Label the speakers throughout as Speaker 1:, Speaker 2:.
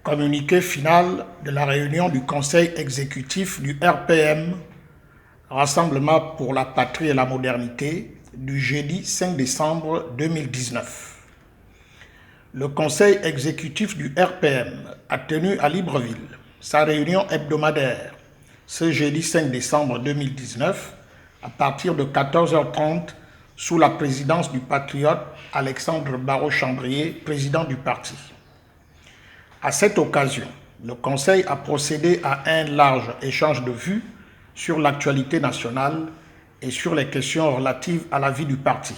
Speaker 1: Communiqué final de la réunion du Conseil exécutif du RPM, Rassemblement pour la patrie et la modernité, du jeudi 5 décembre 2019. Le Conseil exécutif du RPM a tenu à Libreville sa réunion hebdomadaire ce jeudi 5 décembre 2019 à partir de 14h30 sous la présidence du patriote Alexandre Barrot-Chambrier, président du parti. À cette occasion, le Conseil a procédé à un large échange de vues sur l'actualité nationale et sur les questions relatives à la vie du parti.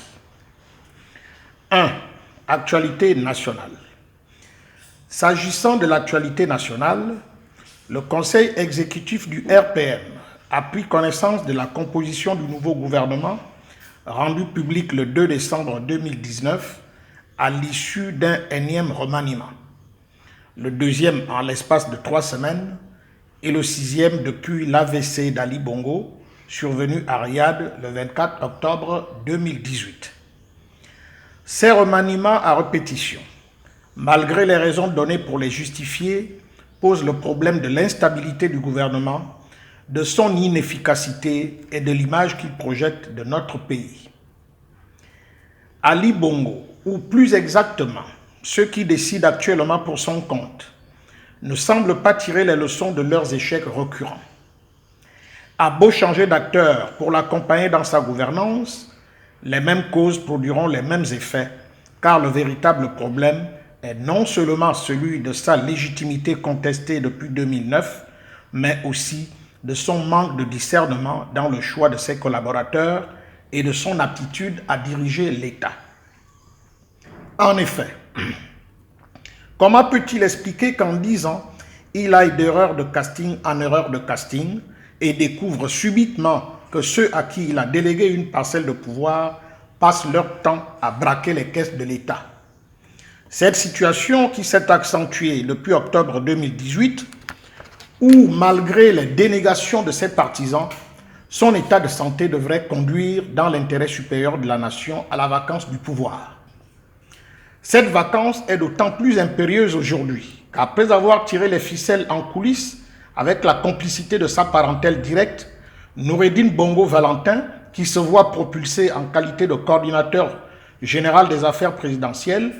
Speaker 1: 1. Actualité nationale. S'agissant de l'actualité nationale, le Conseil exécutif du RPM a pris connaissance de la composition du nouveau gouvernement rendu public le 2 décembre 2019 à l'issue d'un énième remaniement. Le deuxième en l'espace de 3 semaines et le sixième depuis l'AVC d'Ali Bongo, survenu à Riyad le 24 octobre 2018. Ces remaniements à répétition, malgré les raisons données pour les justifier, posent le problème de l'instabilité du gouvernement, de son inefficacité et de l'image qu'il projette de notre pays. Ali Bongo, ou plus exactement, ceux qui décident actuellement pour son compte, ne semblent pas tirer les leçons de leurs échecs récurrents. A beau changer d'acteur pour l'accompagner dans sa gouvernance, les mêmes causes produiront les mêmes effets, car le véritable problème est non seulement celui de sa légitimité contestée depuis 2009, mais aussi de son manque de discernement dans le choix de ses collaborateurs et de son aptitude à diriger l'État. En effet, comment peut-il expliquer qu'en 10 ans, il aille d'erreur de casting en erreur de casting et découvre subitement que ceux à qui il a délégué une parcelle de pouvoir passent leur temps à braquer les caisses de l'État? Cette situation qui s'est accentuée depuis octobre 2018, où malgré les dénégations de ses partisans, son état de santé devrait conduire dans l'intérêt supérieur de la nation à la vacance du pouvoir. Cette vacance est d'autant plus impérieuse aujourd'hui qu'après avoir tiré les ficelles en coulisses avec la complicité de sa parentèle directe, Noureddine Bongo Valentin, qui se voit propulsé en qualité de coordinateur général des affaires présidentielles,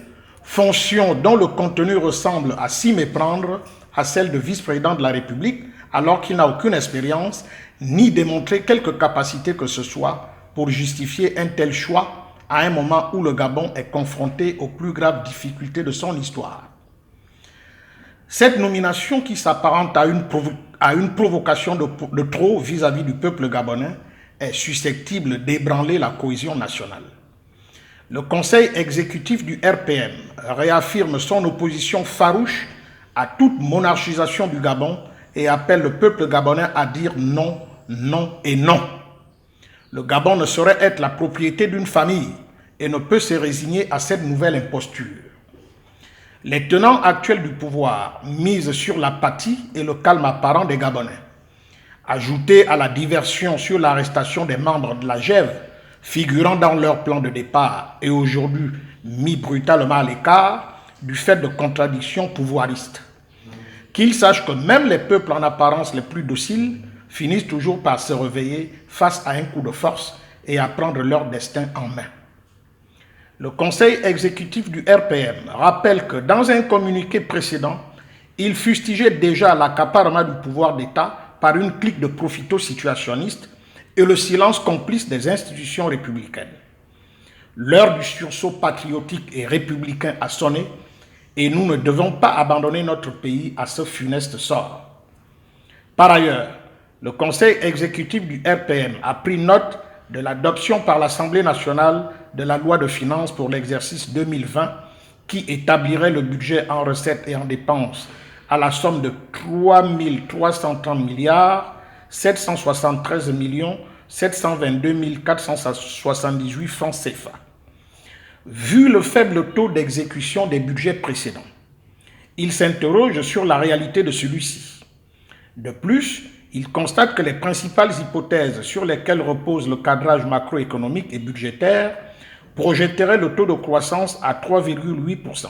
Speaker 1: fonction dont le contenu ressemble à s'y méprendre à celle de vice-président de la République, alors qu'il n'a aucune expérience ni démontré quelque capacité que ce soit pour justifier un tel choix à un moment où le Gabon est confronté aux plus graves difficultés de son histoire. Cette nomination qui s'apparente à une provocation de trop vis-à-vis du peuple gabonais est susceptible d'ébranler la cohésion nationale. Le Conseil exécutif du RPM réaffirme son opposition farouche à toute monarchisation du Gabon et appelle le peuple gabonais à dire non, non et non. Le Gabon ne saurait être la propriété d'une famille et ne peut se résigner à cette nouvelle imposture. Les tenants actuels du pouvoir misent sur l'apathie et le calme apparent des Gabonais. Ajoutés à la diversion sur l'arrestation des membres de la GEV, figurant dans leur plan de départ et aujourd'hui mis brutalement à l'écart du fait de contradictions pouvoiristes. Qu'ils sachent que même les peuples en apparence les plus dociles finissent toujours par se réveiller face à un coup de force et à prendre leur destin en main. Le Conseil exécutif du RPM rappelle que dans un communiqué précédent, il fustigeait déjà l'accaparement du pouvoir d'État par une clique de profito-situationnistes et le silence complice des institutions républicaines. L'heure du sursaut patriotique et républicain a sonné et nous ne devons pas abandonner notre pays à ce funeste sort. Par ailleurs, le Conseil exécutif du RPM a pris note de l'adoption par l'Assemblée nationale de la loi de finances pour l'exercice 2020 qui établirait le budget en recettes et en dépenses à la somme de 3 330 milliards 773 722 478 francs CFA. Vu le faible taux d'exécution des budgets précédents, il s'interroge sur la réalité de celui-ci. De plus, il constate que les principales hypothèses sur lesquelles repose le cadrage macroéconomique et budgétaire projetterait le taux de croissance à 3,8%,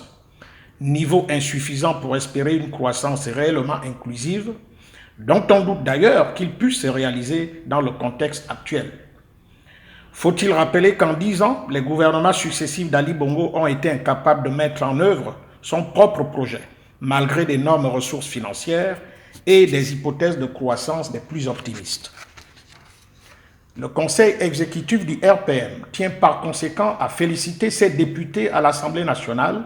Speaker 1: niveau insuffisant pour espérer une croissance réellement inclusive, dont on doute d'ailleurs qu'il puisse se réaliser dans le contexte actuel. Faut-il rappeler qu'en 10 ans, les gouvernements successifs d'Ali Bongo ont été incapables de mettre en œuvre son propre projet, malgré d'énormes ressources financières et des hypothèses de croissance des plus optimistes. Le conseil exécutif du RPM tient par conséquent à féliciter ses députés à l'Assemblée nationale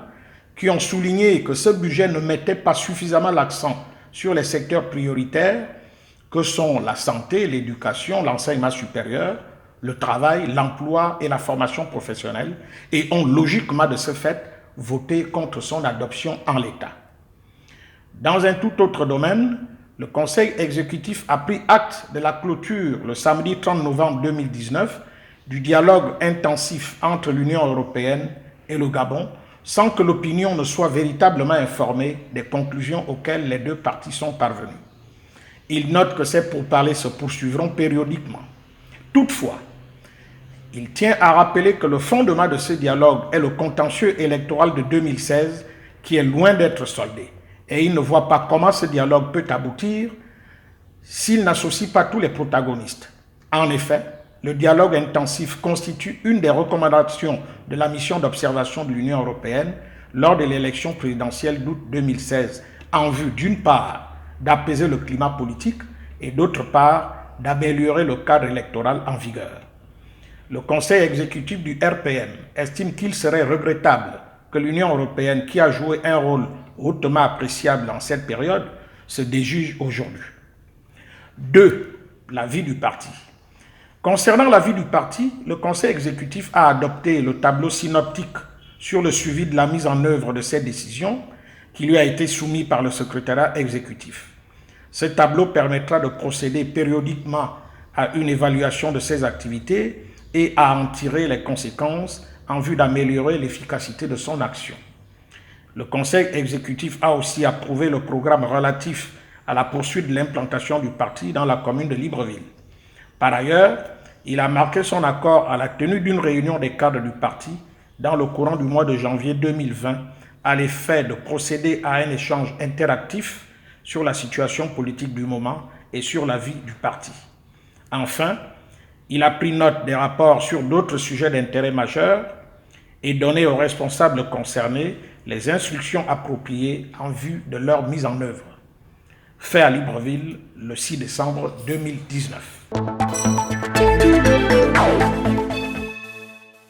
Speaker 1: qui ont souligné que ce budget ne mettait pas suffisamment l'accent sur les secteurs prioritaires que sont la santé, l'éducation, l'enseignement supérieur, le travail, l'emploi et la formation professionnelle et ont logiquement de ce fait voté contre son adoption en l'état. Dans un tout autre domaine, le Conseil exécutif a pris acte de la clôture le samedi 30 novembre 2019 du dialogue intensif entre l'Union européenne et le Gabon sans que l'opinion ne soit véritablement informée des conclusions auxquelles les deux parties sont parvenues. Il note que ces pourparlers se poursuivront périodiquement. Toutefois, il tient à rappeler que le fondement de ce dialogue est le contentieux électoral de 2016 qui est loin d'être soldé. Et il ne voit pas comment ce dialogue peut aboutir s'il n'associe pas tous les protagonistes. En effet, le dialogue intensif constitue une des recommandations de la mission d'observation de l'Union européenne lors de l'élection présidentielle d'août 2016, en vue d'une part d'apaiser le climat politique et d'autre part d'améliorer le cadre électoral en vigueur. Le Conseil exécutif du RPM estime qu'il serait regrettable que l'Union européenne, qui a joué un rôle hautement appréciable dans cette période, se déjuge aujourd'hui. 2. La vie du parti. Concernant la vie du parti, le Conseil exécutif a adopté le tableau synoptique sur le suivi de la mise en œuvre de ces décisions qui lui a été soumis par le secrétariat exécutif. Ce tableau permettra de procéder périodiquement à une évaluation de ses activités et à en tirer les conséquences en vue d'améliorer l'efficacité de son action. Le Conseil exécutif a aussi approuvé le programme relatif à la poursuite de l'implantation du parti dans la commune de Libreville. Par ailleurs, il a marqué son accord à la tenue d'une réunion des cadres du parti dans le courant du mois de janvier 2020 à l'effet de procéder à un échange interactif sur la situation politique du moment et sur la vie du parti. Enfin, il a pris note des rapports sur d'autres sujets d'intérêt majeur et donné aux responsables concernés les instructions appropriées en vue de leur mise en œuvre. Fait à Libreville le 6 décembre 2019.